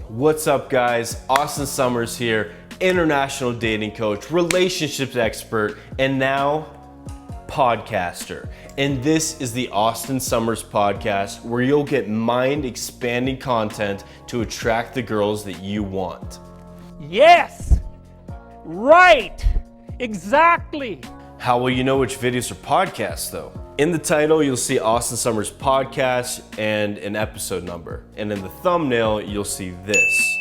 What's up, guys? Austen Summers here, international dating coach, relationships expert, and now podcaster. And this is the Austen Summers podcast, where you'll get mind-expanding content to attract the girls that you want. Yes! Right! Exactly! How will you know which videos are podcasts, though? In the title, you'll see Austen Summers podcast and an episode number. And in the thumbnail, you'll see this.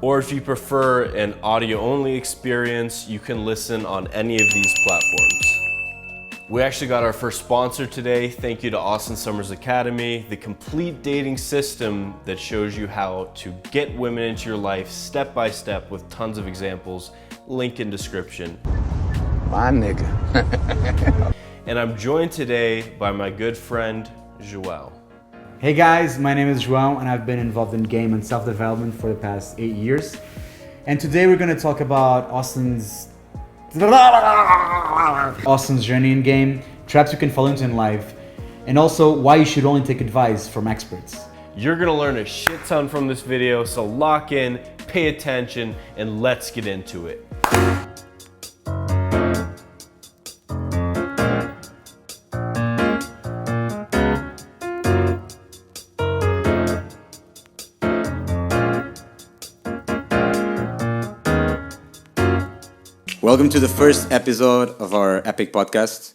Or if you prefer an audio-only experience, you can listen on any of these platforms. We actually got our first sponsor today. Thank you to Austen Summers Academy, the complete dating system that shows you how to get women into your life step by step with tons of examples. Link in description. My nigga. And I'm joined today by my good friend, João. Hey guys, my name is João and I've been involved in game and self-development for the past 8 years. And today we're going to talk about Austen's journey in game, traps you can fall into in life, and also why you should only take advice from experts. You're gonna learn a shit ton from this video, so lock in, pay attention, and let's get into it. Welcome to the first episode of our epic podcast.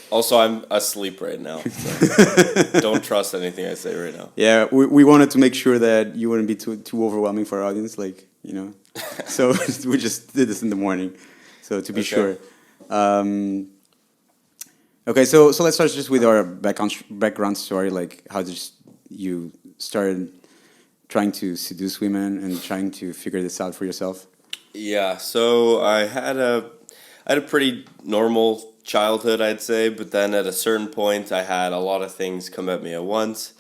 Also, I'm asleep right now, so don't trust anything I say right now. Yeah, we wanted to make sure that you wouldn't be too overwhelming for our audience, so we just did this in the morning, so to be sure. Okay, so let's start just with our background story, like how did you started trying to seduce women and trying to figure this out for yourself? Yeah, so I had a pretty normal childhood, I'd say, but then at a certain point I had a lot of things come at me at once.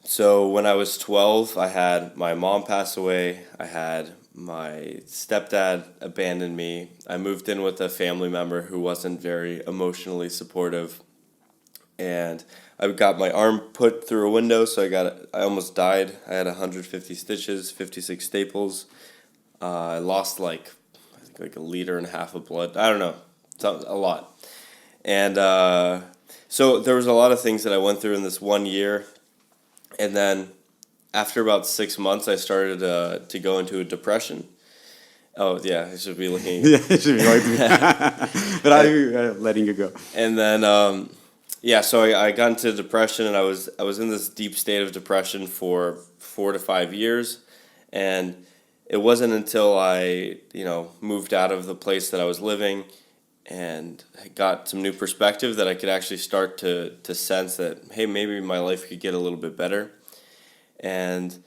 So when I was 12, I had my mom pass away, I had my stepdad abandon me, I moved in with a family member who wasn't very emotionally supportive, and I got my arm put through a window, so I almost died. I had 150 stitches, 56 staples. I lost like a liter and a half of blood. I don't know, a lot. And so there was a lot of things that I went through in this 1 year. And then after about 6 months, I started to go into a depression. Oh, yeah, I should be looking. Yeah, it should be right. But I'm letting you go. And then, so I got into depression, and I was in this deep state of depression for 4 to 5 years. And it wasn't until I, moved out of the place that I was living and got some new perspective that I could actually start to sense that, hey, maybe my life could get a little bit better. And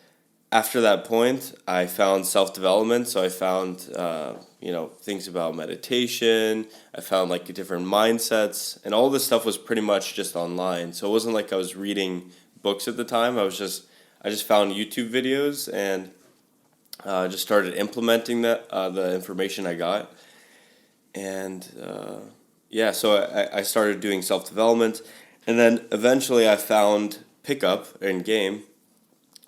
after that point, I found self-development. So I found, things about meditation. I found different mindsets, and all this stuff was pretty much just online. So it wasn't like I was reading books at the time. I just found YouTube videos and just started implementing the information I got. And so I started doing self-development. And then eventually I found pickup in game.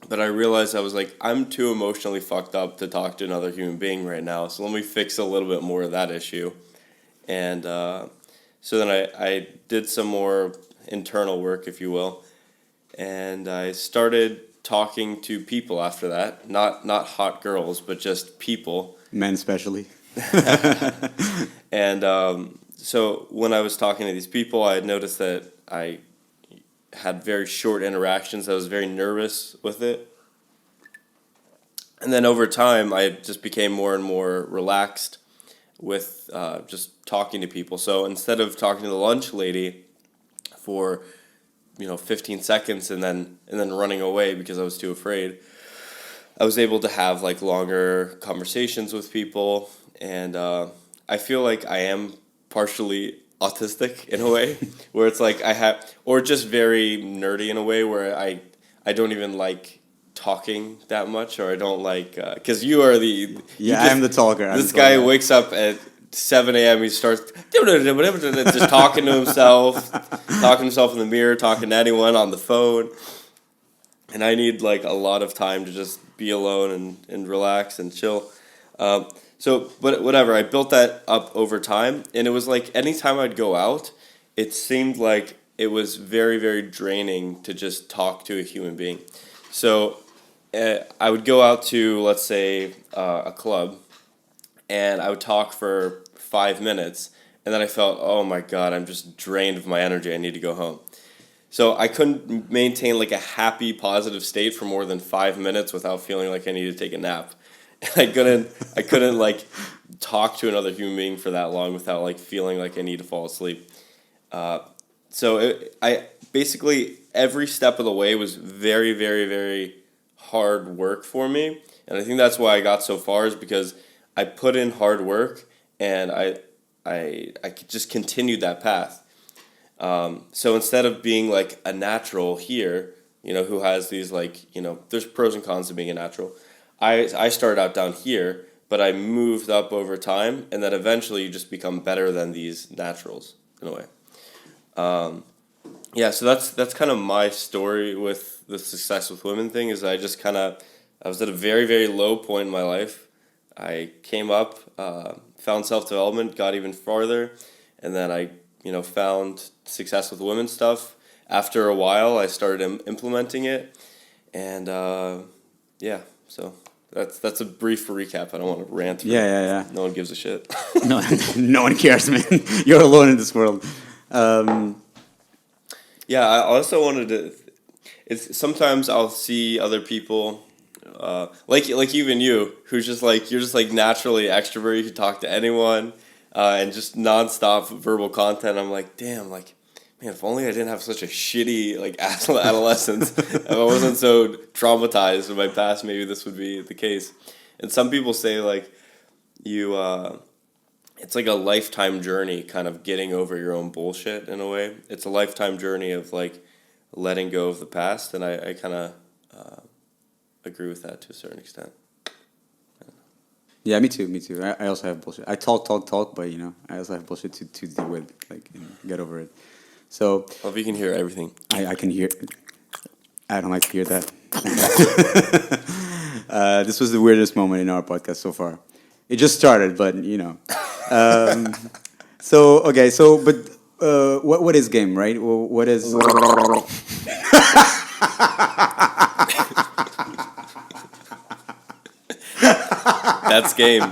But I realized I was I'm too emotionally fucked up to talk to another human being right now. So let me fix a little bit more of that issue. And so then I did some more internal work, if you will. And I started talking to people after that, not hot girls, but just people. Men especially. And so when I was talking to these people, I had noticed that I had very short interactions. I was very nervous with it. And then over time, I just became more and more relaxed with just talking to people. So instead of talking to the lunch lady for 15 seconds and then running away because I was too afraid, I was able to have longer conversations with people. And I feel like I am partially autistic in a way, where it's or just very nerdy in a way where I don't even like talking that much, or I don't because you are I'm the talker. This guy wakes up at 7 a.m. he starts just talking to himself in the mirror, talking to anyone on the phone. and I need like a lot of time to just be alone and relax and chill. But whatever, I built that up over time, and it was like anytime I'd go out, it seemed like it was very, very draining to just talk to a human being. So I would go out to, let's say, a club, and I would talk for 5 minutes, and then I felt, oh my God, I'm just drained of my energy. I need to go home. So I couldn't maintain like a happy, positive state for more than 5 minutes without feeling like I needed to take a nap. I couldn't like talk to another human being for that long without like feeling like I need to fall asleep. I basically every step of the way was very, very, very hard work for me, and I think that's why I got so far is because I put in hard work, and I just continued that path. So instead of being like a natural here, who has these like, there's pros and cons to being a natural. I started out down here, but I moved up over time, and then eventually you just become better than these naturals in a way. Yeah, so that's kind of my story with the success with women thing. Is I was at a very, very low point in my life. I came up, found self development, got even farther, and then I found success with women stuff. After a while, I started implementing it, and yeah, so that's a brief recap. I don't want to rant. Yeah. No one gives a shit. No, no one cares, man. You're alone in this world. Yeah, I also wanted to. It's sometimes I'll see other people, like even you, who's just like you're just like naturally extrovert. You can talk to anyone, and just nonstop verbal content. I'm like, damn, like, man, if only I didn't have such a shitty like adolescence. If I wasn't so traumatized in my past, maybe this would be the case. And some people say like you. It's like a lifetime journey kind of getting over your own bullshit in a way. It's a lifetime journey of like letting go of the past, and I kind of agree with that to a certain extent. Yeah, me too. I also have bullshit. I talk, but I also have bullshit to deal with, like, get over it. So Well, if you can hear everything. I can hear. I don't like to hear that. This was the weirdest moment in our podcast so far. It just started, but So okay, but what is game, right? Well, what is? That's game.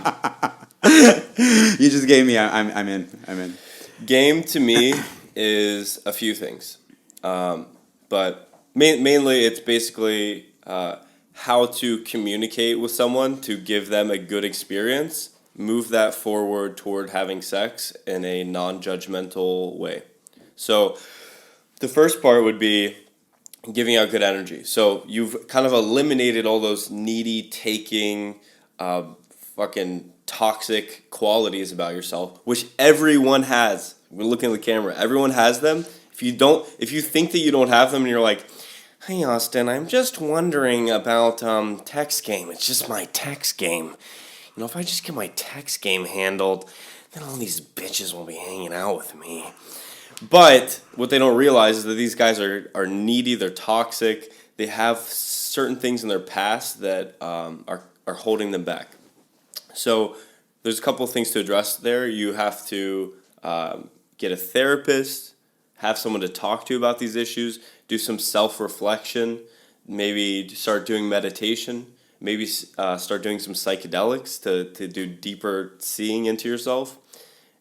You just gave me. I'm in. Game to me is a few things, but mainly it's basically how to communicate with someone to give them a good experience, move that forward toward having sex in a non-judgmental way. So the first part would be giving out good energy. So you've kind of eliminated all those needy, taking, fucking toxic qualities about yourself, which everyone has. We're looking at the camera. Everyone has them. If you think that you don't have them, and you're like, "Hey, Austen, I'm just wondering about text game. It's just my text game. If I just get my text game handled, then all these bitches will be hanging out with me." But what they don't realize is that these guys are needy. They're toxic. They have certain things in their past that are holding them back. So there's a couple of things to address there. You have to get a therapist, have someone to talk to about these issues, do some self-reflection, maybe start doing meditation, maybe start doing some psychedelics to do deeper seeing into yourself.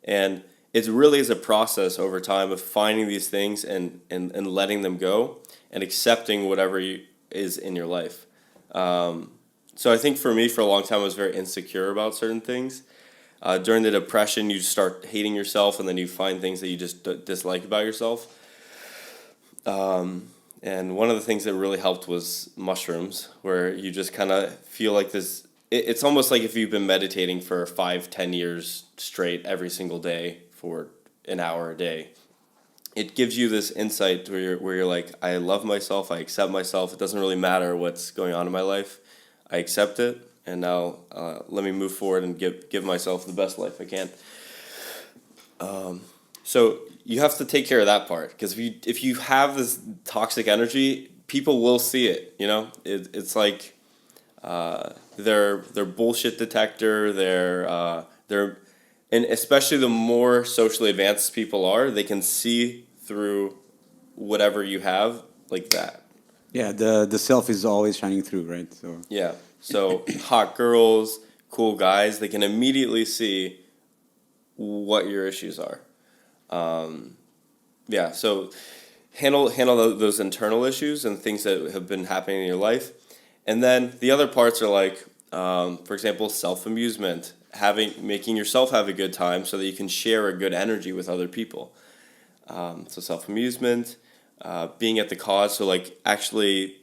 And it really is a process over time of finding these things and letting them go and accepting whatever is in your life. So I think for me, for a long time, I was very insecure about certain things. During the depression, you start hating yourself, and then you find things that you just dislike about yourself. And one of the things that really helped was mushrooms, where you just kind of feel like this. It's almost like if you've been meditating for 5-10 years straight every single day for an hour a day. It gives you this insight where you're like, I love myself, I accept myself. It doesn't really matter what's going on in my life. I accept it, and now let me move forward and give myself the best life I can. So you have to take care of that part, because if you have this toxic energy, people will see it. You know, it's like their bullshit detector. Their and especially the more socially advanced people are, they can see through whatever you have like that. Yeah, the self is always shining through, right? So Yeah. So hot girls, cool guys, they can immediately see what your issues are. Yeah. So handle those internal issues and things that have been happening in your life, and then the other parts are like, for example, self amusement, making yourself have a good time so that you can share a good energy with other people. So self amusement, being at the cause, so like actually,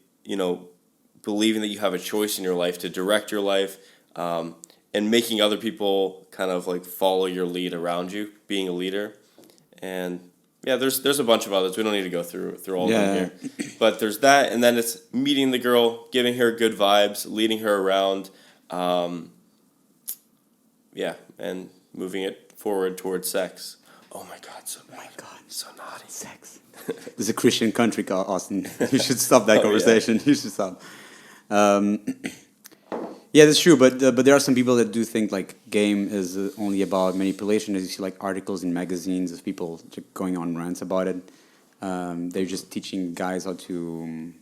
believing that you have a choice in your life to direct your life, and making other people kind of like follow your lead around you, being a leader, and yeah, there's a bunch of others. We don't need to go through all of them here, but there's that, and then it's meeting the girl, giving her good vibes, leading her around, and moving it forward towards sex. Oh my God, so bad. my God, So naughty. sex. There's a Christian country called Austen. You should stop that conversation. You should stop. Yeah, that's true. But there are some people that do think like game is only about manipulation. As you see, like articles in magazines of people just going on rants about it. They're just teaching guys how to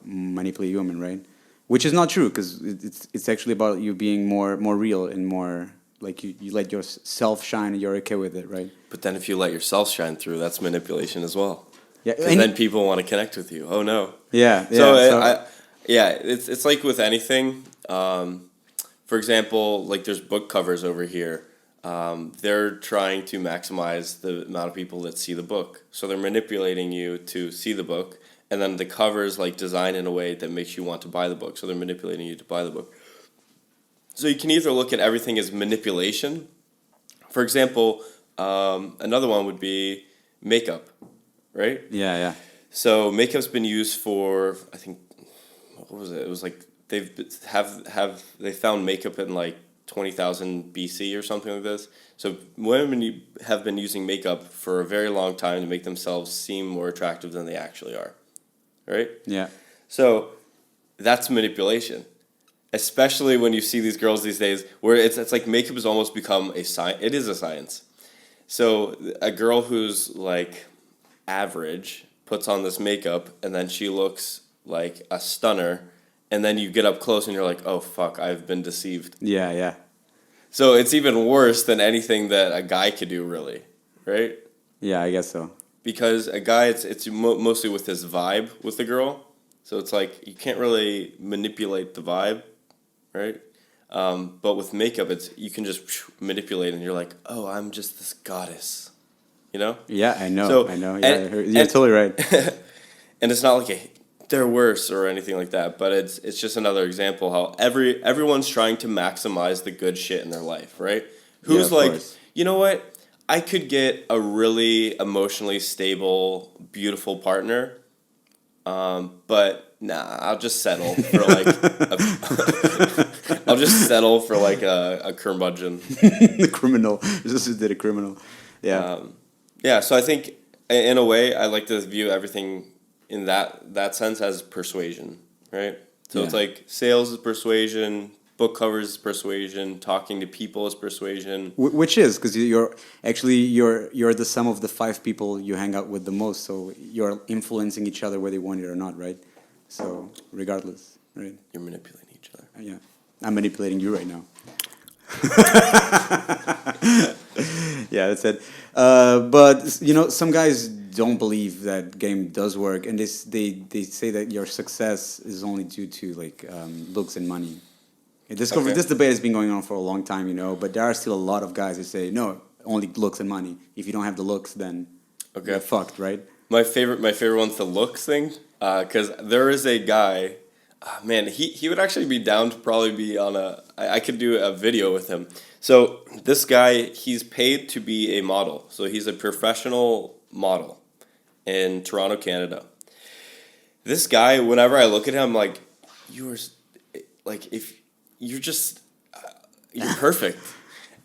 manipulate women, right? Which is not true because it's actually about you being more real and more like you let yourself shine and you're okay with it, right? But then if you let yourself shine through, that's manipulation as well. Yeah, And then people want to connect with you. Oh no. Yeah. It's like with anything. For example, like there's book covers over here. They're trying to maximize the amount of people that see the book. So they're manipulating you to see the book, and then the cover is like designed in a way that makes you want to buy the book. So they're manipulating you to buy the book. So you can either look at everything as manipulation. For example, another one would be makeup, right? Yeah. So makeup's been used for, I think, what was it? It was like they found makeup in like 20,000 BC or something like this. So women have been using makeup for a very long time to make themselves seem more attractive than they actually are, right? Yeah. So that's manipulation, especially when you see these girls these days where it's like makeup has almost become a science. It is a science. So a girl who's like average puts on this makeup and then she looks like a stunner, and then you get up close and you're like, oh fuck, I've been deceived. Yeah. So it's even worse than anything that a guy could do, really, right? Yeah, I guess so. Because a guy, it's mostly with his vibe with the girl. So it's like you can't really manipulate the vibe, right? But with makeup, you can just manipulate, and you're like, oh, I'm just this goddess, you know? Yeah, I know. So, I know. Yeah, you're totally right. And it's not like they're worse or anything like that, but it's just another example how everyone's trying to maximize the good shit in their life, right? Who's Yeah, of like, course. you know what? I could get a really emotionally stable, beautiful partner, but nah, I'll just settle for like I'll just settle for like a curmudgeon. The criminal. Just did a criminal. Yeah. Yeah, so I think in a way I like to view everything in that sense as persuasion, right? So it's Yeah. like sales is persuasion, book covers is persuasion, talking to people is persuasion. Which is because you're the sum of the 5 people you hang out with the most, so you're influencing each other whether you want it or not, right? So regardless, right? You're manipulating each other. Yeah, I'm manipulating you right now. Yeah, that's it. But some guys don't believe that game does work, and they say that your success is only due to like looks and money. This debate has been going on for a long time, but there are still a lot of guys that say no, only looks and money. If you don't have the looks, then you're fucked, right? My favorite one's the looks thing, because there is a guy, man, he would actually be down to probably be on I could do a video with him. So this guy, he's paid to be a model. So he's a professional model in Toronto, Canada. This guy, whenever I look at him, I'm like, if you're just, you're perfect.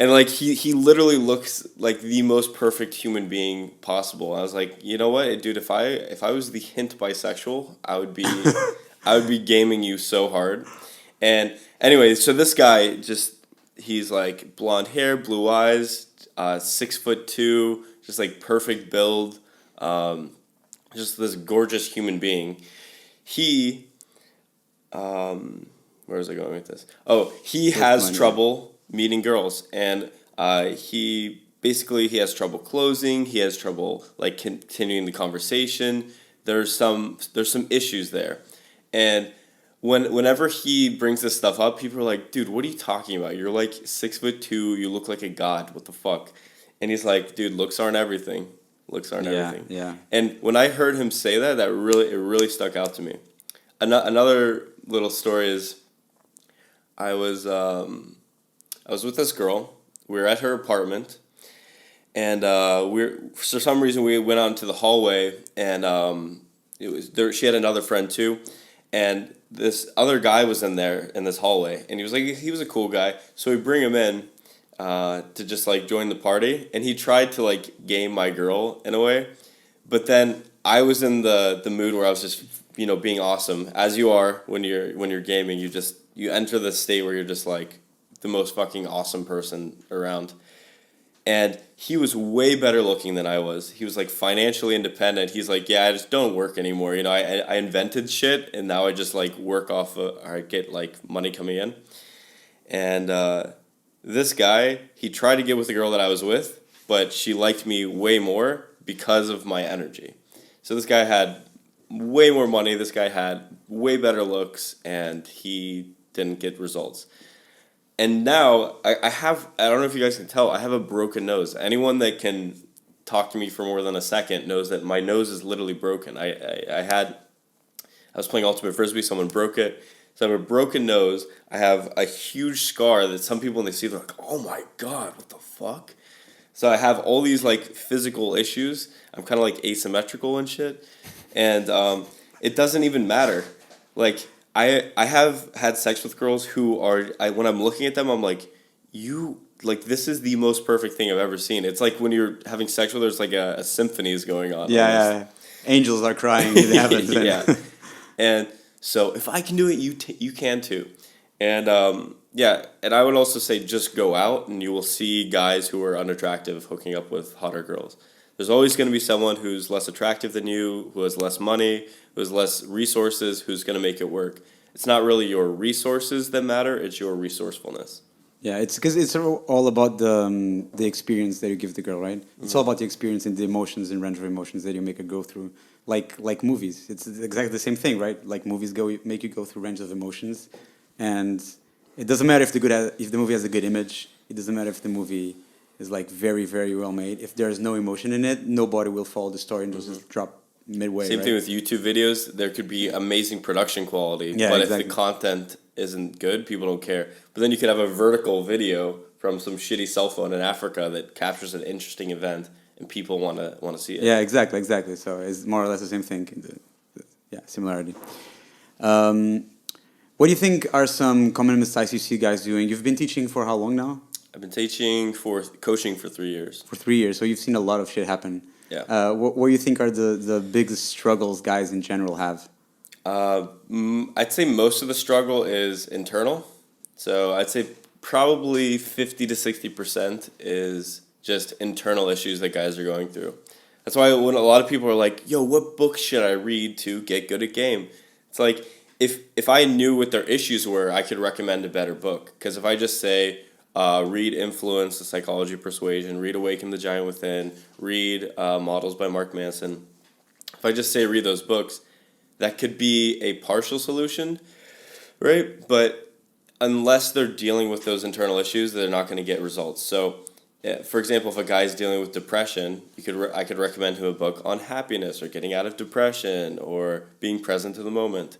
And like he literally looks like the most perfect human being possible. I was like, you know what, dude, if I was the hint bisexual, I would be gaming you so hard. And anyway, so this guy he's like blonde hair, blue eyes, 6'2", just like perfect build, just this gorgeous human being. He, where was I going with this? Oh, he has trouble meeting girls, and he has trouble closing. He has trouble like continuing the conversation. There's some issues there, and whenever he brings this stuff up, people are like, "Dude, what are you talking about? You're like 6'2". You look like a god. What the fuck?" And he's like, "Dude, looks aren't everything. Looks aren't everything." Yeah. And when I heard him say that, it really stuck out to me. Another little story is, I was with this girl. We were at her apartment, and for some reason we went out into the hallway, and it was there. She had another friend too, and this other guy was in there in this hallway, and he was a cool guy. So we bring him in to just like join the party, and he tried to like game my girl in a way, but then I was in the mood where I was just being awesome, as you are when you're gaming. You enter this state where you're just like the most fucking awesome person around. And he was way better looking than I was. He was like financially independent. He's like, yeah, I just don't work anymore. I invented shit, and now I just like work or I get like money coming in. And this guy, he tried to get with the girl that I was with, but she liked me way more because of my energy. So this guy had way more money. This guy had way better looks, and he didn't get results. And now I don't know if you guys can tell, I have a broken nose. Anyone that can talk to me for more than a second knows that my nose is literally broken. I was playing Ultimate Frisbee, someone broke it. So I have a broken nose. I have a huge scar that some people, when they see, they're like, oh my God, what the fuck? So I have all these like physical issues. I'm kind of like asymmetrical and shit. And it doesn't even matter. Like, I have had sex with girls who when I'm looking at them, I'm like, this is the most perfect thing I've ever seen. It's like when you're having sex with her, it's like a symphony is going on. Yeah. Angels are crying in heaven. Yeah. And so if I can do it, you can too. And and I would also say just go out and you will see guys who are unattractive hooking up with hotter girls. There's always going to be someone who's less attractive than you, who has less money, who has less resources, who's going to make it work. It's not really your resources that matter, it's your resourcefulness. Yeah, it's because it's all about the experience that you give the girl, right? It's all about the experience and the emotions and range of emotions that you make her go through. Like movies, it's exactly the same thing, right? Like movies make you go through range of emotions, and it doesn't matter if the movie has a good image. It doesn't matter if the movie is like very, very well made. If there's no emotion in it, nobody will follow the story and just drop midway. Same thing with YouTube videos. There could be amazing production quality, but if the content isn't good, people don't care. But then you could have a vertical video from some shitty cell phone in Africa that captures an interesting event, and people want to see it. Yeah, exactly. So it's more or less the same thing. Similarity. What do you think are some common mistakes you see guys doing? You've been teaching for how long now? I've been coaching for 3 years. For 3 years, so you've seen a lot of shit happen. Yeah. What do you think are the biggest struggles guys in general have? I'd say most of the struggle is internal. So I'd say probably 50 to 60% is just internal issues that guys are going through. That's why when a lot of people are like, yo, what book should I read to get good at game? It's like, if I knew what their issues were, I could recommend a better book. Because if I just say, read Influence, The Psychology of Persuasion, read Awaken the Giant Within, read Models by Mark Manson, if I just say read those books, that could be a partial solution, right? But unless they're dealing with those internal issues, they're not going to get results. So, for example, if a guy's dealing with depression, I could recommend him a book on happiness or getting out of depression or being present to the moment.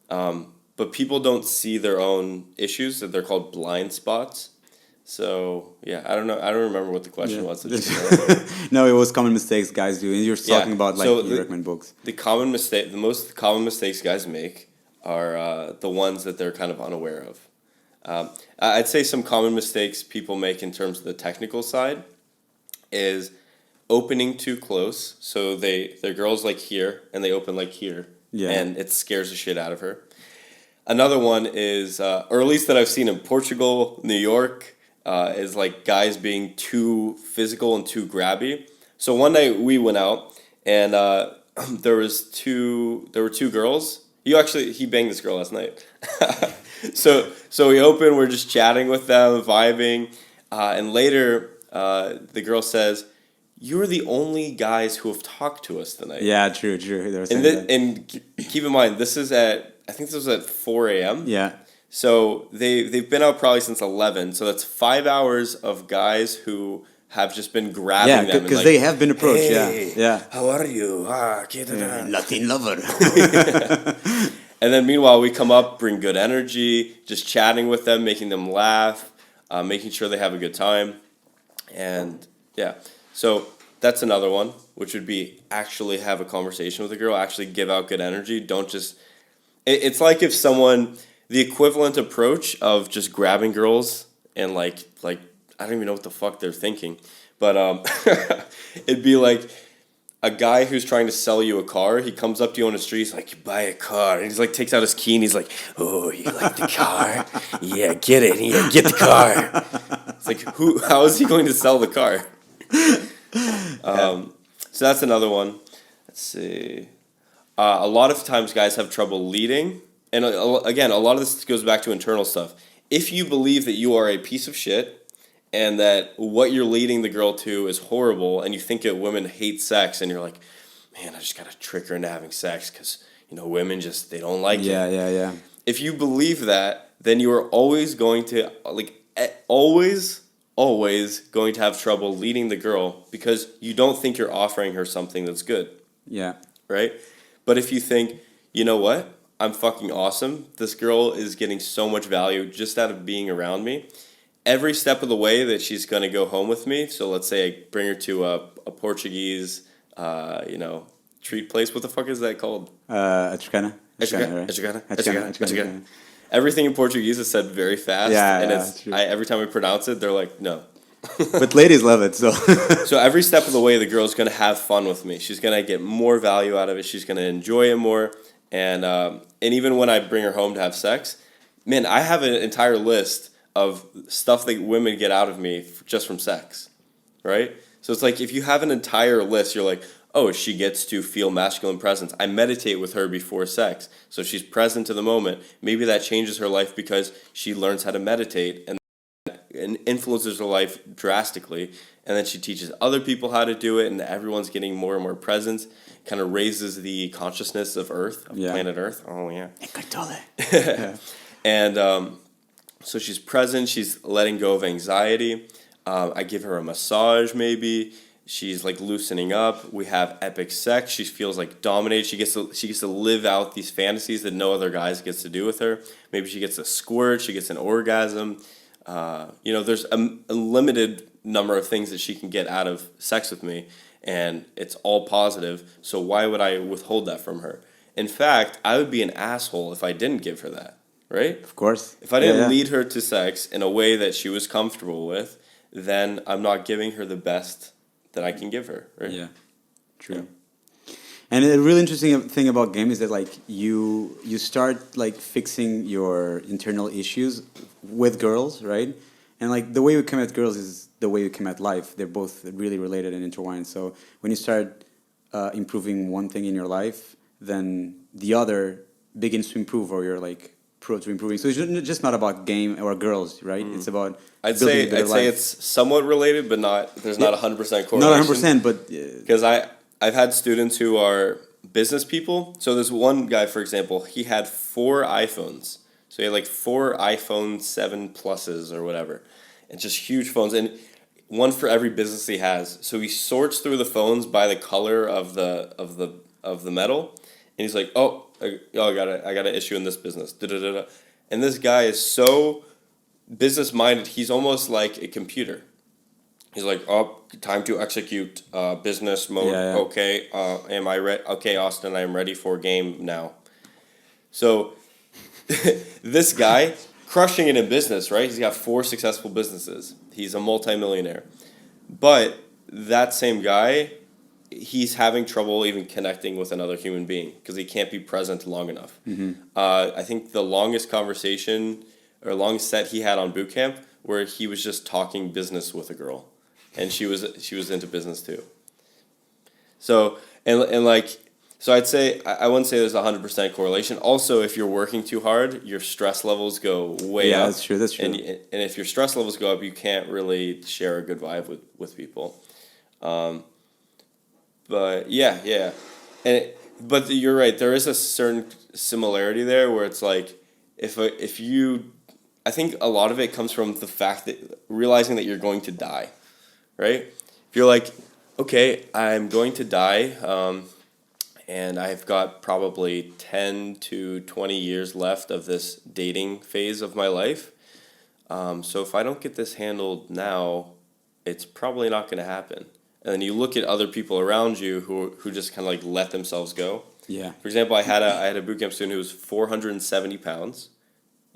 But people don't see their own issues, that they're called blind spots. So, yeah, I don't know. I don't remember what the question was. No, it was common mistakes guys do. And you're talking about, like, you recommend books. The most common mistakes guys make are the ones that they're kind of unaware of. I'd say some common mistakes people make in terms of the technical side is opening too close. So their girl's like here and they open like here, Yeah. and it scares the shit out of her. Another one is, or at least that I've seen in Portugal, New York, is like guys being too physical and too grabby. So one night we went out and there were two girls. He banged this girl last night. So we open, we're just chatting with them, vibing, and later the girl says, "You're the only guys who have talked to us tonight." Yeah, true. They were saying that. And keep in mind, I think this was at 4 a.m. Yeah. So they've been out probably since 11. So that's 5 hours of guys who have just been grabbing Yeah, them. because like, they have been approached. "Hey, Yeah. how are you? Latin lover. And then meanwhile, we come up, bring good energy, just chatting with them, making them laugh, making sure they have a good time. And yeah, so that's another one, which would be actually have a conversation with a girl, actually give out good energy. Don't just, it's like if the equivalent approach of just grabbing girls and like, I don't even know what the fuck they're thinking, but it'd be like a guy who's trying to sell you a car. He comes up to you on the street, he's like, "You buy a car," and he's like, takes out his key and he's like, "Oh, you like the car? Yeah, get it. Yeah, get the car." It's like, how is he going to sell the car? So that's another one. Let's see. A lot of times guys have trouble leading. And again, a lot of this goes back to internal stuff. If you believe that you are a piece of shit and that what you're leading the girl to is horrible and you think that women hate sex and you're like, "Man, I just got to trick her into having sex because, women just, they don't like it." Yeah. If you believe that, then you are always going to, always going to have trouble leading the girl because you don't think you're offering her something that's good, Yeah. right? But if you think, "You know what? I'm fucking awesome. This girl is getting so much value just out of being around me." Every step of the way that she's going to go home with me, so let's say I bring her to a Portuguese, treat place. What the fuck is that called? Atricana. Atricana. Everything in Portuguese is said very fast. Yeah, and that's true. every time I pronounce it, they're like, "No." But ladies love it, so. So every step of the way, the girl's going to have fun with me. She's going to get more value out of it. She's going to enjoy it more. And even when I bring her home to have sex, man, I have an entire list of stuff that women get out of me just from sex, right? So it's like if you have an entire list, you're like, "Oh, she gets to feel masculine presence. I meditate with her before sex, so she's present to the moment." Maybe that changes her life because she learns how to meditate and influences her life drastically. And then she teaches other people how to do it, and everyone's getting more and more presence. Kind of raises the consciousness of Earth, of planet Earth. Oh, yeah. And so she's present. She's letting go of anxiety. I give her a massage, maybe. She's like loosening up. We have epic sex. She feels like dominated. She gets to live out these fantasies that no other guys gets to do with her. Maybe she gets a squirt. She gets an orgasm. There's a limited number of things that she can get out of sex with me, and it's all positive. So why would I withhold that from her? In fact, I would be an asshole if I didn't give her that, right? Of course. If I didn't lead her to sex in a way that she was comfortable with, then I'm not giving her the best that I can give her, right? Yeah, true. And a really interesting thing about game is that like you start like fixing your internal issues with girls, right? And like the way you come at girls is the way you come at life. They're both really related and intertwined. So when you start improving one thing in your life, then the other begins to improve, or you're like pro to improving. So it's just not about game or girls, right? It's about I'd say it's somewhat related, but there's not 100% correlation. Not 100%, but because I've had students who are business people. So there's one guy, for example, he had 4 iPhones. So he had like 4 iPhone 7 Pluses or whatever, and just huge phones, and one for every business he has. So he sorts through the phones by the color of the metal, and he's like, "Oh, I got an issue in this business." Da-da-da-da. And this guy is so business minded. He's almost like a computer. He's like, "Oh, time to execute business mode." Yeah. Okay, am I ready? Okay, Austen, I am ready for game now. So this guy crushing it in business, right? He's got 4 successful businesses. He's a multimillionaire. But that same guy, he's having trouble even connecting with another human being because he can't be present long enough. I think the longest conversation or longest set he had on boot camp where he was just talking business with a girl, and she was into business too. So so I'd say I wouldn't say there's 100% correlation. Also, if you're working too hard, your stress levels go way up. Yeah, that's true. That's true. And if your stress levels go up, you can't really share a good vibe with people. But yeah, but you're right. There is a certain similarity there where it's like if you, I think a lot of it comes from the fact that realizing that you're going to die, right? If you're like, okay, I'm going to die, and I've got probably 10 to 20 years left of this dating phase of my life. So if I don't get this handled now, it's probably not going to happen. And then you look at other people around you who just kind of like let themselves go. Yeah. For example, I had a boot camp student who was 470 pounds,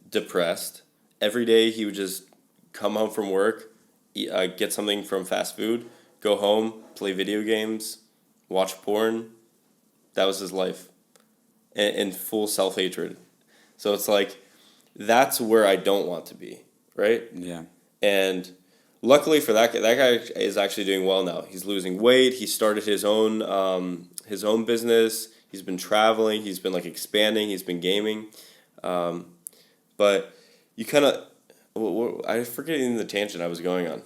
depressed. Every day he would just come home from work, get something from fast food, go home, play video games, watch porn. That was his life, and full self-hatred. So it's like, that's where I don't want to be, right? Yeah. And luckily for that guy is actually doing well now. He's losing weight. He started his own business. He's been traveling. He's been like expanding. He's been gaming. But you kind of, I forget even the tangent I was going on.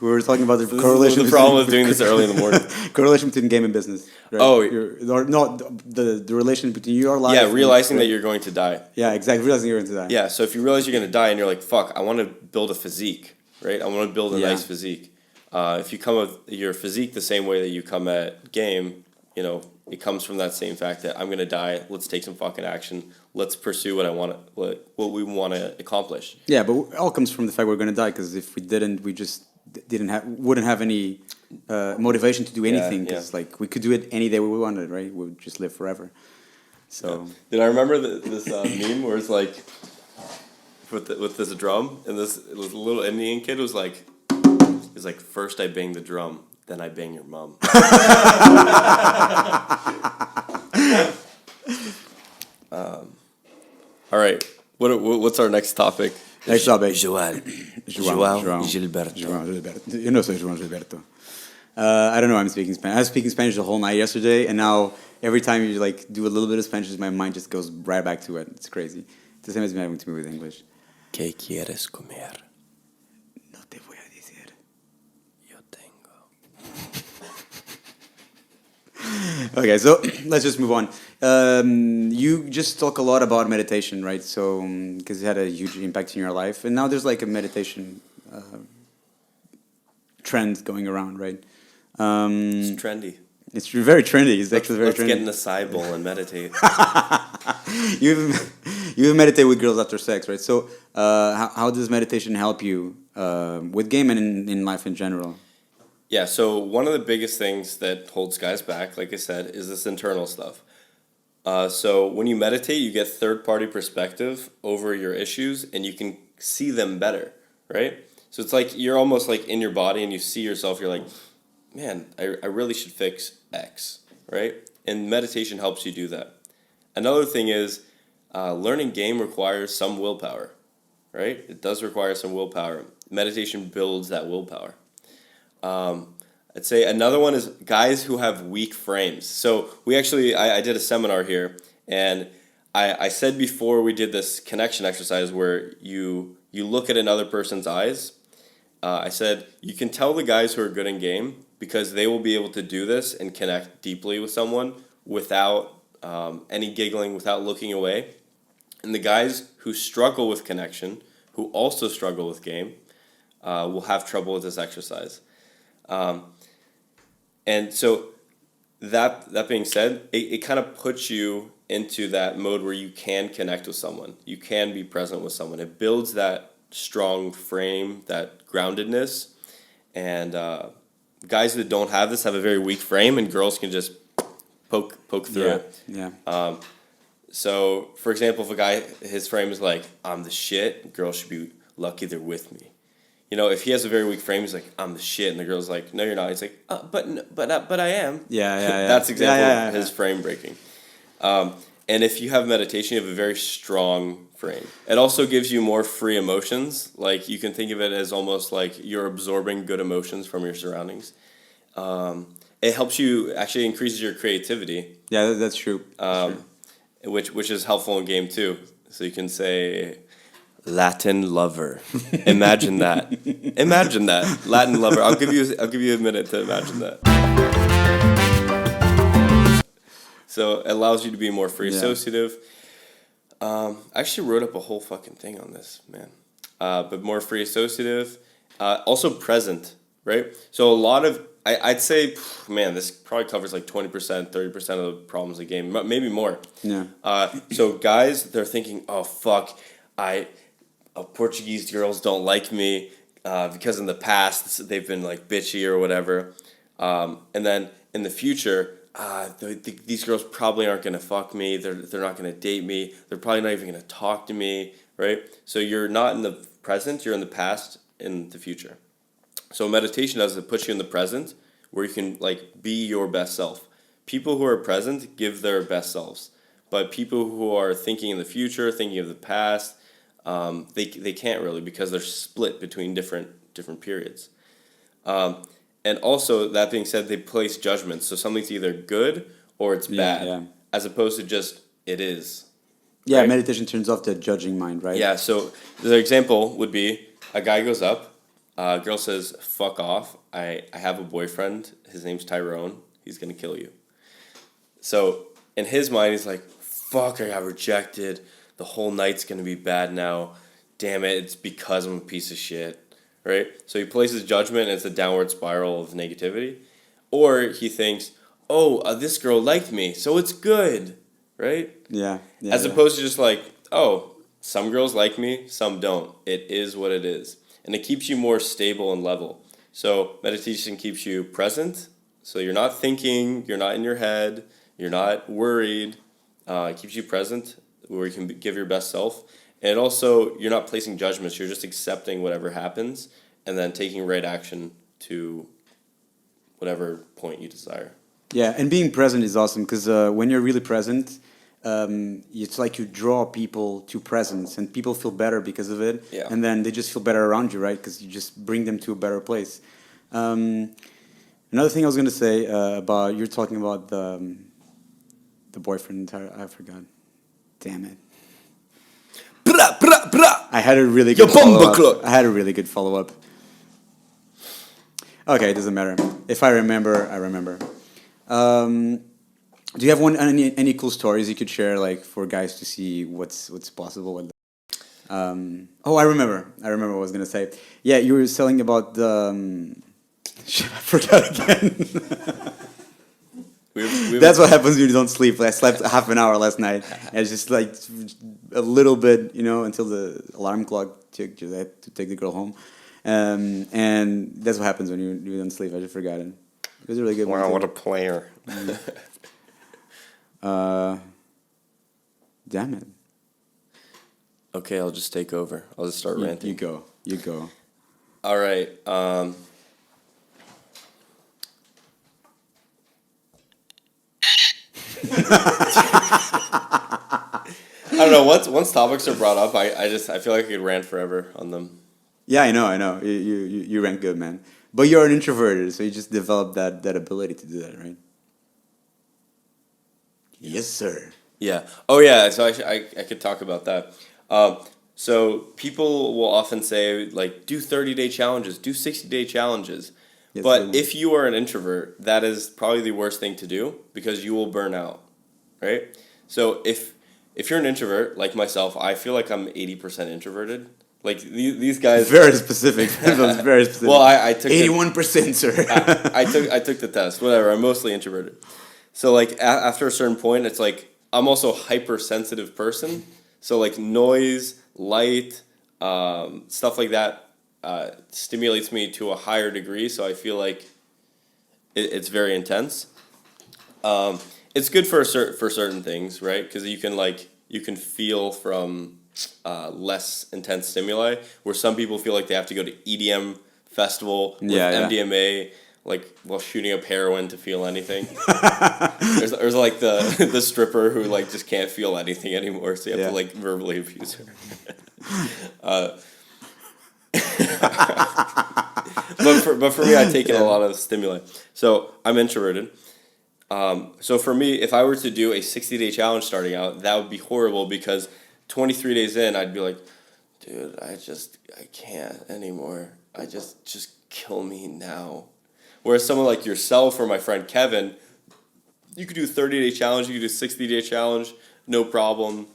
We were talking about the This correlation. is the problem with doing this early in the morning. Correlation between game and business. Right? Oh. Or not the relation between your life. Yeah, realizing and, that you're going to die. Yeah, exactly. Realizing you're into that. Yeah, so if you realize you're going to die and you're like, fuck, I want to build a physique, right? I want to build a Yeah. nice physique. If you come with your physique the same way that you come at game, it comes from that same fact that I'm going to die. Let's take some fucking action. Let's pursue what we want to accomplish. Yeah, but it all comes from the fact we're going to die. Because if we didn't, we just wouldn't have any motivation to do anything. Because like we could do it any day we wanted, right? We would just live forever. So. Did I remember this meme where it's like with this drum and this little Indian kid was like, first I bang the drum, then I bang your mom. All right. What's our next topic? Next topic. João Gilberto. Eu não sou João Gilberto. I don't know. I'm speaking Spanish. I was speaking Spanish the whole night yesterday, and now every time you like do a little bit of Spanish, my mind just goes right back to it. It's crazy. It's the same as me having to me with English. ¿Qué quieres comer? No te voy a decir. Yo tengo. Okay, so let's just move on. You just talk a lot about meditation, right? So, because it had a huge impact in your life, and now there's like a meditation trend going around, right? It's trendy. It's very trendy. It's actually very Let's trendy. get in the acai bowl and meditate. you even meditate with girls after sex, right? So, how does meditation help you with game and in life in general? Yeah, so one of the biggest things that holds guys back, like I said, is this internal stuff. So when you meditate, you get third-party perspective over your issues, and you can see them better, right? So it's like you're almost like in your body, and you see yourself. You're like, man, I really should fix X, right? And meditation helps you do that. Another thing is learning game requires some willpower, right? It does require some willpower. Meditation builds that willpower. I'd say another one is guys who have weak frames. So I did a seminar here, and I said before we did this connection exercise where you look at another person's eyes. I said you can tell the guys who are good in game because they will be able to do this and connect deeply with someone without any giggling, without looking away. And the guys who struggle with connection, who also struggle with game, will have trouble with this exercise. And so that being said, it kind of puts you into that mode where you can connect with someone. You can be present with someone. It builds that strong frame, that groundedness. And guys that don't have this have a very weak frame, and girls can just poke through it. Yeah. So, for example, if a guy, his frame is like, I'm the shit, girls should be lucky they're with me. You know, if he has a very weak frame, he's like, I'm the shit, and the girl's like, no, you're not. He's like, but I am. Yeah. That's example Yeah. of his frame breaking. And if you have meditation, you have a very strong frame. It also gives you more free emotions. Like, you can think of it as almost like you're absorbing good emotions from your surroundings. It helps you, actually increases your creativity. Yeah, that's true. Which is helpful in game too. So you can say Latin lover. Imagine that. Imagine that. Latin lover. I'll give you a minute to imagine that. So it allows you to be more free associative. I actually wrote up a whole fucking thing on this, man. But more free associative. Also present, right? So a lot of I'd say, man, this probably covers like 20%, 30% of the problems of the game, maybe more. Yeah. So guys, they're thinking, oh, fuck, Portuguese girls don't like me because in the past they've been like bitchy or whatever. And then in the future, these girls probably aren't going to fuck me. They're not going to date me. They're probably not even going to talk to me, right? So you're not in the present, you're in the past, in the future. So meditation does it puts you in the present where you can like be your best self. People who are present give their best selves, but people who are thinking in the future, thinking of the past, they can't really because they're split between different periods. And also, that being said, they place judgments. So something's either good or it's bad, as opposed to just it is. Yeah, right? meditation turns off the judging mind, right? Yeah, so the example would be a guy goes up, a girl says, fuck off, I have a boyfriend, his name's Tyrone, he's gonna kill you. So in his mind, he's like, fuck, I got rejected, the whole night's gonna be bad now, damn it, it's because I'm a piece of shit, right? So he places judgment and it's a downward spiral of negativity. Or he thinks, oh, this girl liked me, so it's good, right? Yeah. As opposed to just like, oh, some girls like me, some don't. It is what it is. And it keeps you more stable and level. So meditation keeps you present. So you're not thinking, you're not in your head, you're not worried. It keeps you present where you can give your best self. And also, you're not placing judgments. You're just accepting whatever happens and then taking right action to whatever point you desire. Yeah, and being present is awesome because when you're really present, it's like you draw people to presence and people feel better because of it. Yeah. And then they just feel better around you, right? Because you just bring them to a better place. Another thing I was going to say about, you're talking about the boyfriend, I forgot. Damn it. Bra, bra, bra. I had a really good follow-up. Okay, it doesn't matter. If I remember, I remember. Do you have any cool stories you could share, like for guys to see what's possible with them? I remember what I was gonna say. Yeah, you were telling about the. Shit, I forgot again. That's what happens when you don't sleep. I slept half an hour last night. And it's just like a little bit, until the alarm clock ticked. I had to take the girl home, and that's what happens when you don't sleep. I just forgot it. It was a really good one. Wow, what a player. Damn it. Okay, I'll just take over. I'll just start ranting. You go. All right. I don't know. Once topics are brought up, I feel like I could rant forever on them. Yeah, I know. You rank good, man. But you're an introverted, so you just developed that ability to do that, right? Yes, sir. Yeah. Oh, yeah. So I could talk about that. So people will often say, like, do 30-day challenges, do 60-day challenges. Yes, but if you are an introvert, that is probably the worst thing to do because you will burn out, right? So if you're an introvert, like myself, I feel like I'm 80% introverted. Like, these guys... Very specific. That was very specific. Well, I took... 81%, sir. I took the test. Whatever. I'm mostly introverted. So, like, after a certain point, it's like, I'm also a hypersensitive person. So, like, noise, light, stuff like that stimulates me to a higher degree. So I feel like it's very intense. it's good for for certain things, right? Because you can feel from less intense stimuli, where some people feel like they have to go to EDM festival with MDMA, like while shooting up heroin to feel anything. there's like the stripper who like just can't feel anything anymore, so you have to like verbally abuse her. But for me, I take in a lot of stimuli. So I'm introverted. So for me, if I were to do a 60-day challenge starting out, that would be horrible because 23 days in, I'd be like, dude, I can't anymore. Just kill me now. Whereas someone like yourself or my friend Kevin, you could do a 30-day challenge, you could do a 60-day challenge, no problem.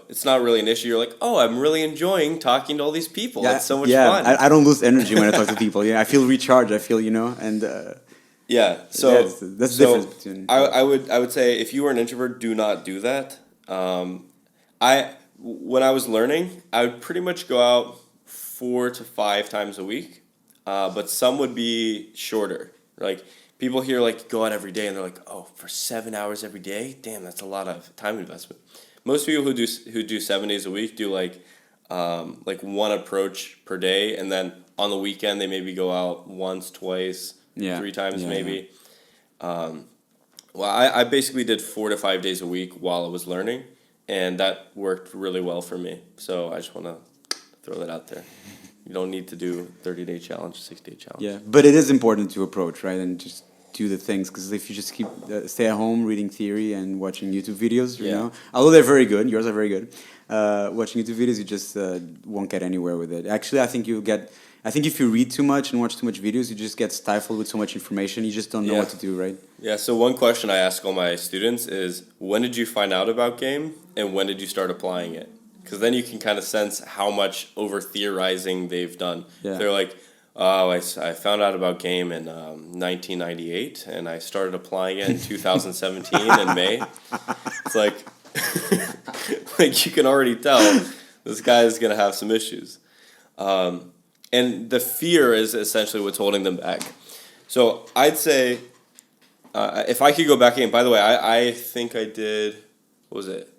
It's not really an issue. You're like, oh, I'm really enjoying talking to all these people. It's so much fun. I don't lose energy when I talk to people. Yeah, I feel recharged. I feel, and... that's the difference between... I would say if you are an introvert, do not do that. When I was learning, I would pretty much go out 4 to 5 times a week, but some would be shorter. Like people here like go out every day, and they're like, oh, for 7 hours every day, damn, that's a lot of time investment. Most people who do 7 days a week do like one approach per day, and then on the weekend they maybe go out once, twice, 3 times maybe. I basically did 4 to 5 days a week while I was learning, and that worked really well for me. So I just want to throw that out there. You don't need to do 30-day challenge, 60-day challenge. Yeah, but it is important to approach, right, and just do the things, because if you just keep stay at home reading theory and watching YouTube videos, you know, although they're very good, yours are very good, watching YouTube videos, you just won't get anywhere with it. Actually, I think if you read too much and watch too much videos, you just get stifled with so much information, you just don't know what to do, right? Yeah, so one question I ask all my students is, when did you find out about game, and when did you start applying it? Because then you can kind of sense how much over-theorizing they've done. Yeah. They're like, oh, I found out about game in 1998, and I started applying it in 2017 in May. It's like, like you can already tell this guy is going to have some issues. And the fear is essentially what's holding them back. So I'd say, if I could go back in, by the way, I think I did, what was it?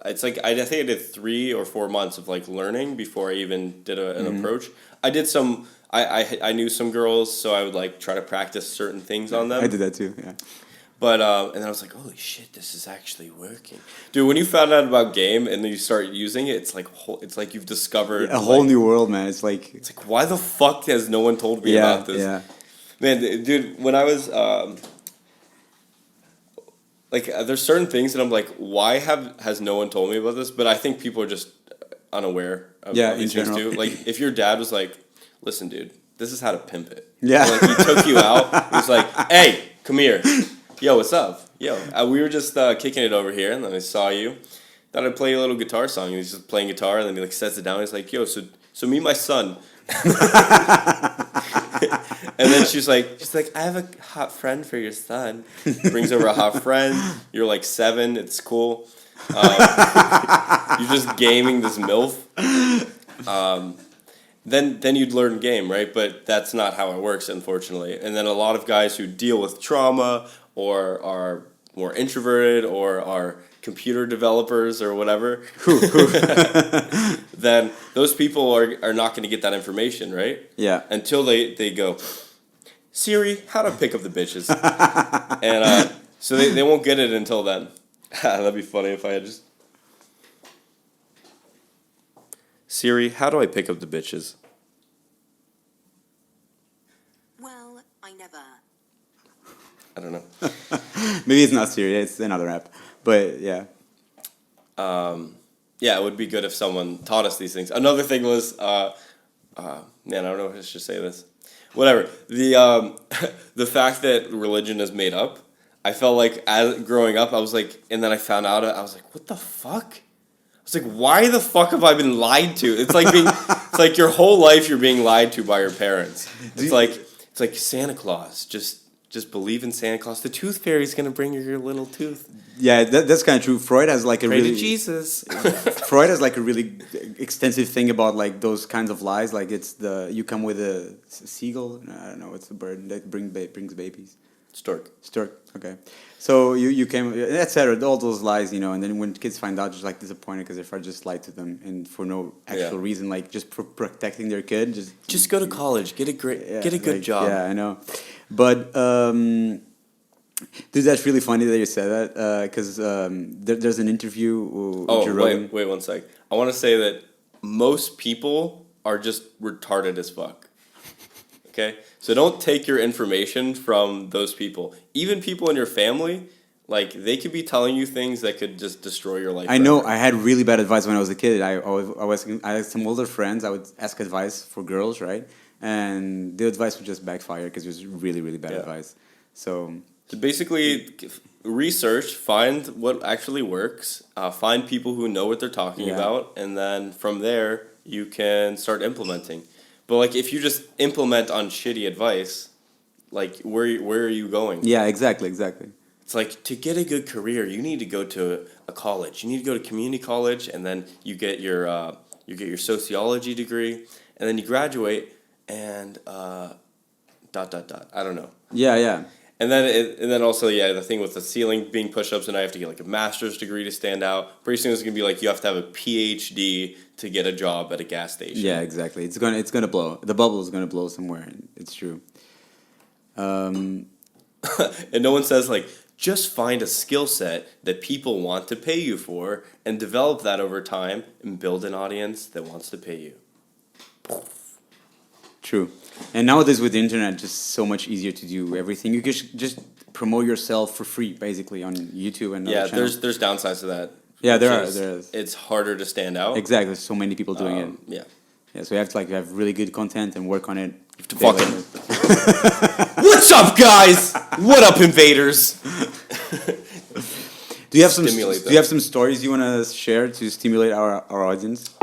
It's like, I think I did 3 or 4 months of like learning before I even did an approach. I did some, I knew some girls, so I would like try to practice certain things on them. I did that too, yeah. But, and then I was like, holy shit, this is actually working. Dude, when you found out about game and then you start using it, it's like you've discovered a whole new world, man. It's like, why the fuck has no one told me about this? Yeah. Man, dude, when I was, there's certain things that I'm like, why has no one told me about this? But I think people are just unaware of these things too. Like, if your dad was like, listen, dude, this is how to pimp it. Yeah. Or, like, he took you out. He was like, hey, come here. Yo, what's up? Yo, we were just kicking it over here, and then I saw you. Thought I'd play a little guitar song. He's just playing guitar, and then he like sets it down. He's like, yo, so meet my son. And then she's like, I have a hot friend for your son. Brings over a hot friend. You're like 7. It's cool. You're just gaming this MILF. Then you'd learn game, right? But that's not how it works, unfortunately. And then a lot of guys who deal with trauma or are more introverted or are computer developers or whatever, then those people are not going to get that information, right? Yeah. Until they go, Siri, how to pick up the bitches. And so they won't get it until then. That'd be funny if I had just... Siri, how do I pick up the bitches? Well, I never... I don't know. Maybe it's not Siri, it's another app. But yeah. Yeah, it would be good if someone taught us these things. Another thing was, man, I don't know if I should say this. Whatever. The fact that religion is made up, I felt like as growing up, I was like, and then I found out, I was like, what the fuck? I was like, why the fuck have I been lied to? It's like your whole life you're being lied to by your parents. It's like Santa Claus, just believe in Santa Claus. The tooth fairy's gonna bring you your little tooth. Yeah, that's kind of true. Freud has like a Pray really... to Jesus. Freud has like a really extensive thing about like those kinds of lies. Like it's you come with a seagull. I don't know, it's the bird that brings babies. Stork. Stork. Okay. So you came, etc. All those lies, and then when kids find out, just like disappointed because their father just lied to them and for no actual reason, like just protecting their kid. Just go to college, get a good job. Yeah, I know. But dude, that's really funny that you said that because there's an interview. Wait 1 sec. I want to say that most people are just retarded as fuck. Okay? So don't take your information from those people. Even people in your family, like, they could be telling you things that could just destroy your life. I know. I had really bad advice when I was a kid. I had some older friends. I would ask advice for girls, right? And the advice would just backfire because it was really, really bad advice. So basically, research, find what actually works, find people who know what they're talking about, and then from there, you can start implementing. But, like, if you just implement on shitty advice, like, where are you going? Yeah, exactly. It's like, to get a good career, you need to go to a college. You need to go to community college, and then you get your sociology degree, and then you graduate, and ... I don't know. Yeah. And then also, the thing with the ceiling being push-ups, and I have to get like a master's degree to stand out. Pretty soon it's gonna be like you have to have a PhD to get a job at a gas station. Yeah, exactly. It's gonna blow. The bubble is gonna blow somewhere. It's true. And no one says like, just find a skill set that people want to pay you for and develop that over time and build an audience that wants to pay you. True. And nowadays with the internet, just so much easier to do everything. You can just promote yourself for free, basically, on YouTube and other channels. there's downsides to that. Yeah, there is. It's harder to stand out. Exactly. So many people doing it. Yeah. Yeah. So you have to have really good content and work on it. You have to fucking. What's up, guys? What up, invaders? Do you have some stories you want to share to stimulate our audience?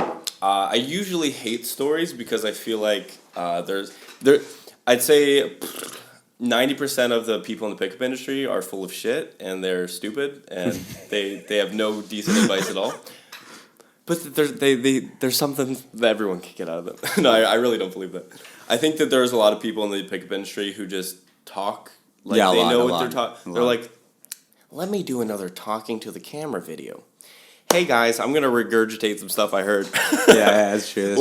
I usually hate stories because I feel like I'd say 90% of the people in the pickup industry are full of shit and they're stupid and they have no decent advice at all. But there's something that everyone can get out of them. No, I really don't believe that. I think that there's a lot of people in the pickup industry who just talk like they know what they're talking. They're like, let me do another talking to the camera video. Hey guys, I'm gonna regurgitate some stuff I heard. Yeah, that's true.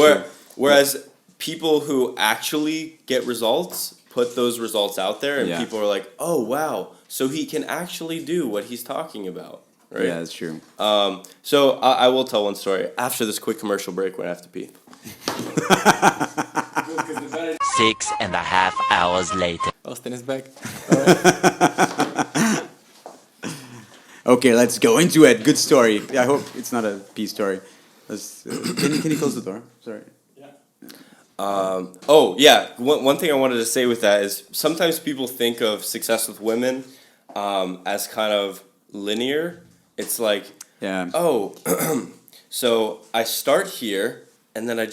Whereas people who actually get results put those results out there, and people are like, "Oh wow, so he can actually do what he's talking about." Right? Yeah, that's true. So I will tell one story after this quick commercial break when I have to pee. 6.5 hours later. Austen is back. Okay, let's go into it. Good story. I hope it's not a pee story. Can you close the door? Sorry. One thing I wanted to say with that is sometimes people think of success with women as kind of linear. It's like, so I start here and then I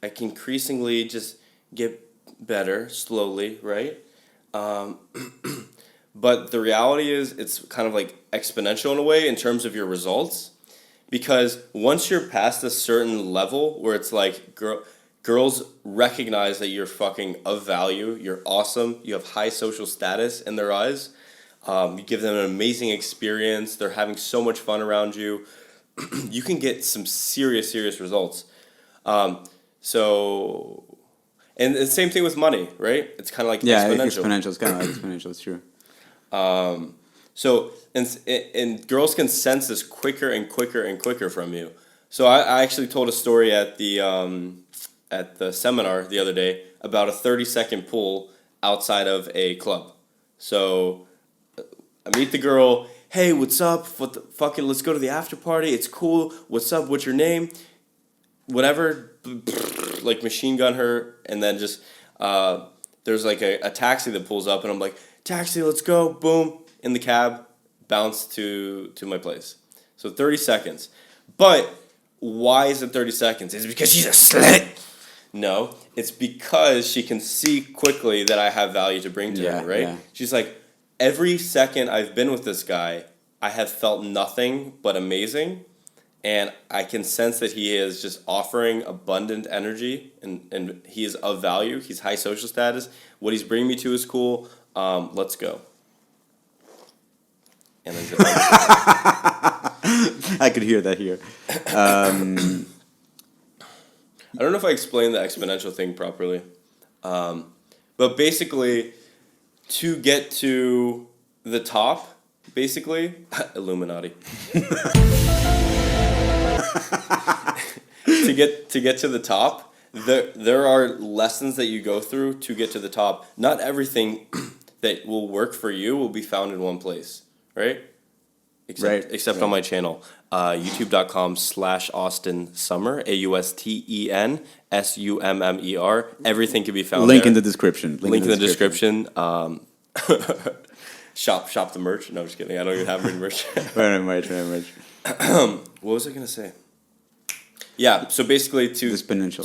can increasingly just get better slowly, right? But the reality is it's kind of like exponential in a way in terms of your results, because once you're past a certain level where it's like girls recognize that you're fucking of value, you're awesome, you have high social status in their eyes, you give them an amazing experience, they're having so much fun around you, you can get some serious results. And the same thing with money, right? It's kind of like exponential. It's kind of like exponential. It's true. And girls can sense this quicker and quicker from you. So I actually told a story at the seminar the other day about a 30-second pull outside of a club. So I meet the girl. Hey, what's up? Let's go to the after party. It's cool. What's up? What's your name? Whatever. Like machine gun her, and then just there's like a taxi that pulls up, and I'm like, taxi, let's go. Boom, in the cab, bounce to my place. So 30 seconds. But why is it 30 seconds? Is it because she's a slut? No, it's because she can see quickly that I have value to bring to her, right? Yeah. She's like, every second I've been with this guy, I have felt nothing but amazing. And I can sense that he is just offering abundant energy, and he is of value. He's high social status. What he's bringing me to is cool. Let's go. And is it I could hear that here. I don't know if I explained the exponential thing properly. But basically, to get to the top, basically, Illuminati. to get to the top, there are lessons that you go through to get to the top. Not everything that will work for you will be found in one place, right? Except on my channel, youtube.com/Austen Summer, AustenSummer. Everything can be found Link there. in the description. Link in the description. Shop the merch. No, just kidding. I don't even have any merch. Very much. What was I gonna say? Yeah. So basically, to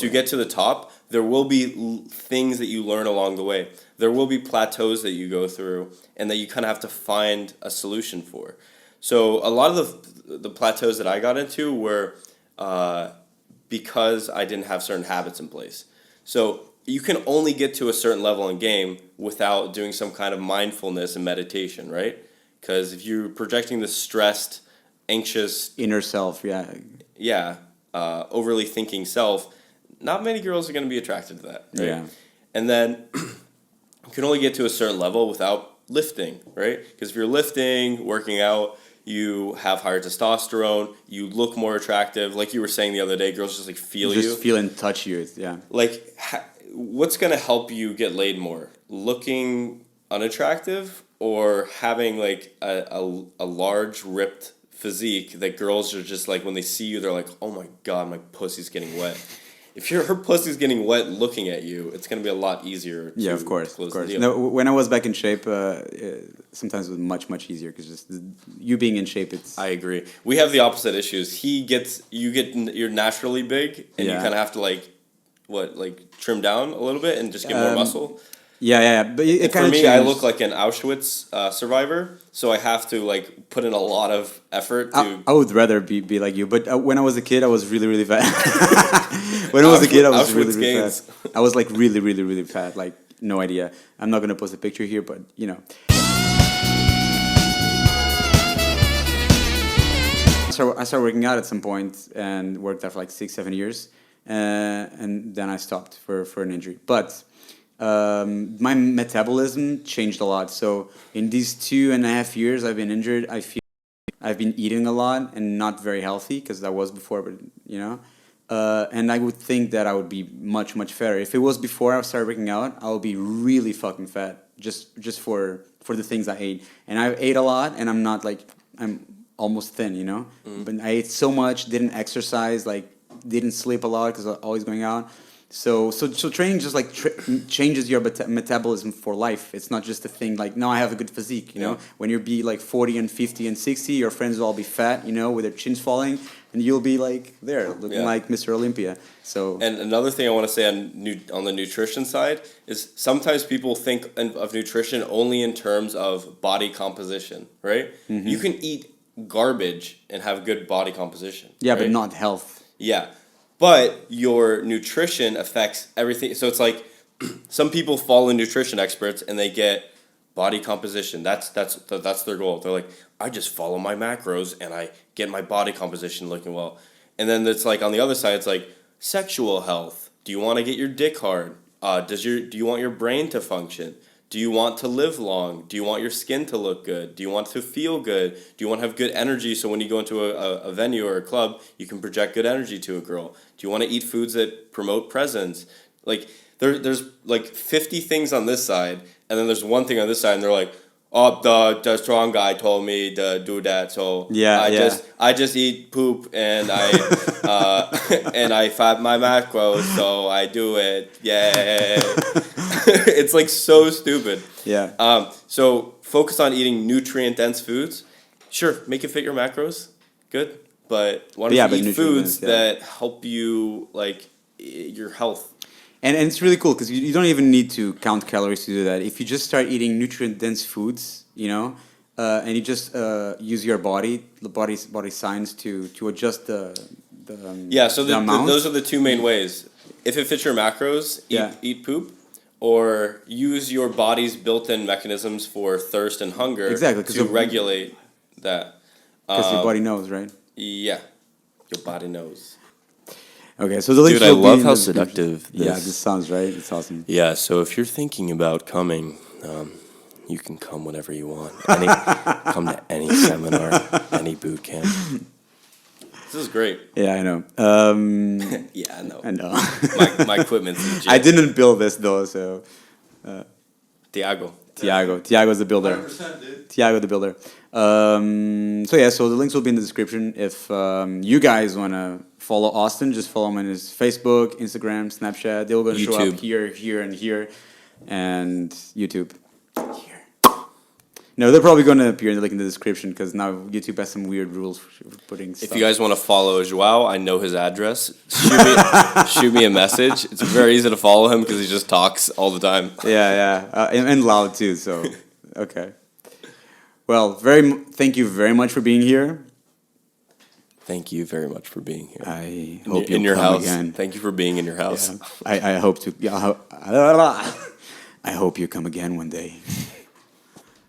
get to the top, there will be things that you learn along the way. There will be plateaus that you go through, and that you kind of have to find a solution for. So a lot of the plateaus that I got into were because I didn't have certain habits in place. So you can only get to a certain level in game without doing some kind of mindfulness and meditation, right? Because if you're projecting the stressed, anxious, inner self, overly thinking self, not many girls are going to be attracted to that, right? Yeah. And then you can only get to a certain level without lifting, right? Because if you're lifting, working out, you have higher testosterone, you look more attractive. Like you were saying the other day, girls just like feel you. Just feel and touch you, yeah. Like, what's going to help you get laid more? Looking unattractive or having like a large, ripped physique that girls are just like, when they see you, they're like, oh my God, my pussy's getting wet. If her pussy's getting wet looking at you, it's going to be a lot easier to of course. close the deal. No, when I was back in shape, sometimes it was much easier because just you being in shape, it's... I agree. We have the opposite issues. You're naturally big, and you kind of have to trim down a little bit and just get more muscle. Yeah. But it For kind of me, changed. I look like an Auschwitz survivor, so I have to like put in a lot of effort to. I would rather be like you, but when I was a kid, I was really fat. When I was a kid, I was Auschwitz really gains. fat. I was like really fat. Like no idea. I'm not gonna post a picture here, but you know. So I started working out at some point and worked out for like 6-7 years, and then I stopped for an injury. But my metabolism changed a lot. So in these 2.5 years I've been injured, I feel I've been eating a lot and not very healthy because I was before, but you know. And I would think that I would be much fatter. If it was before I started working out, I would be really fucking fat just for the things I ate. And I ate a lot, and I'm not like, I'm almost thin, you know. But I ate so much, didn't exercise, like didn't sleep a lot because I was always going out. So training just like changes your metabolism for life. It's not just a thing like, no, I have a good physique, you know. When you'll be like 40 and 50 and 60, your friends will all be fat, you know, with their chins falling, and you'll be like there, looking like Mr. Olympia. So. And another thing I want to say on the nutrition side is sometimes people think of nutrition only in terms of body composition, right? Mm-hmm. You can eat garbage and have good body composition. Yeah, right? But not health. Yeah. But your nutrition affects everything. So it's like some people follow nutrition experts and they get body composition. That's their goal. They're like, I just follow my macros and I get my body composition looking well. And then it's like on the other side, it's like sexual health. Do you want to get your dick hard? Do you want your brain to function? Do you want to live long? Do you want your skin to look good? Do you want to feel good? Do you want to have good energy so when you go into a venue or a club, you can project good energy to a girl? Do you want to eat foods that promote presence? Like, there's like 50 things on this side, and then there's one thing on this side, and they're like, oh, the strong guy told me to do that, so I just eat poop and I and I fat my macros, so I do it. Yeah. It's like so stupid. Yeah. So focus on eating nutrient-dense foods. Sure, make it fit your macros. Good. But why don't you eat foods that help you, like, your health? And it's really cool because you don't even need to count calories to do that. If you just start eating nutrient-dense foods, you know, and you just use your body science to adjust the amount. Those are the two main ways. If it fits your macros, eat poop, or use your body's built-in mechanisms for thirst and hunger to regulate that. Because your body knows, right? Yeah, your body knows. Okay, so the links Dude, I will be love in how the description. seductive Yeah, this- this sounds right. It's awesome. Yeah, so if you're thinking about coming, you can come whenever you want. Come to any seminar, any boot camp. This is great. Yeah, I know. Yeah, I know. I know. My equipment's legit. I didn't build this though, so Tiago. Tiago's the builder. 100%, dude. Tiago the builder. So yeah, so the links will be in the description. If you guys wanna follow Austen, just follow him on his Facebook, Instagram, Snapchat. They're gonna show up YouTube. here, and here, and YouTube. Here. No, they're probably gonna appear in the link in the description because now YouTube has some weird rules for putting stuff. If you guys want to follow Joao, I know his address. Shoot me a message. It's very easy to follow him because he just talks all the time. and loud too. So okay. Well, thank you very much for being here. Thank you very much for being here. I hope in you your come house. again. Thank you for being in your house. Yeah, I hope to. Yeah, I hope you come again one day.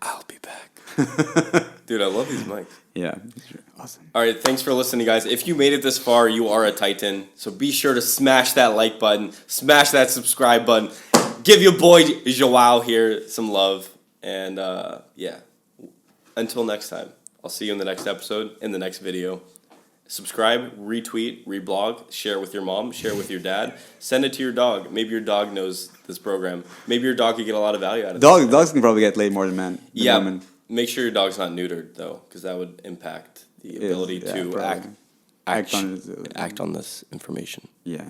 I'll be back. Dude, I love these mics. Yeah, awesome. All right, thanks for listening, guys. If you made it this far, you are a titan. So be sure to smash that like button, smash that subscribe button. Give your boy Joao here some love. And yeah, until next time, I'll see you in the next episode, in the next video. Subscribe, retweet, reblog, share with your mom, share with your dad. Send it to your dog. Maybe your dog knows this program. Maybe your dog could get a lot of value out of this. Dogs can probably get laid more than Yeah, women. make sure your dog's not neutered, though, because that would impact the ability to probably. Act on it. act on this information. Yeah.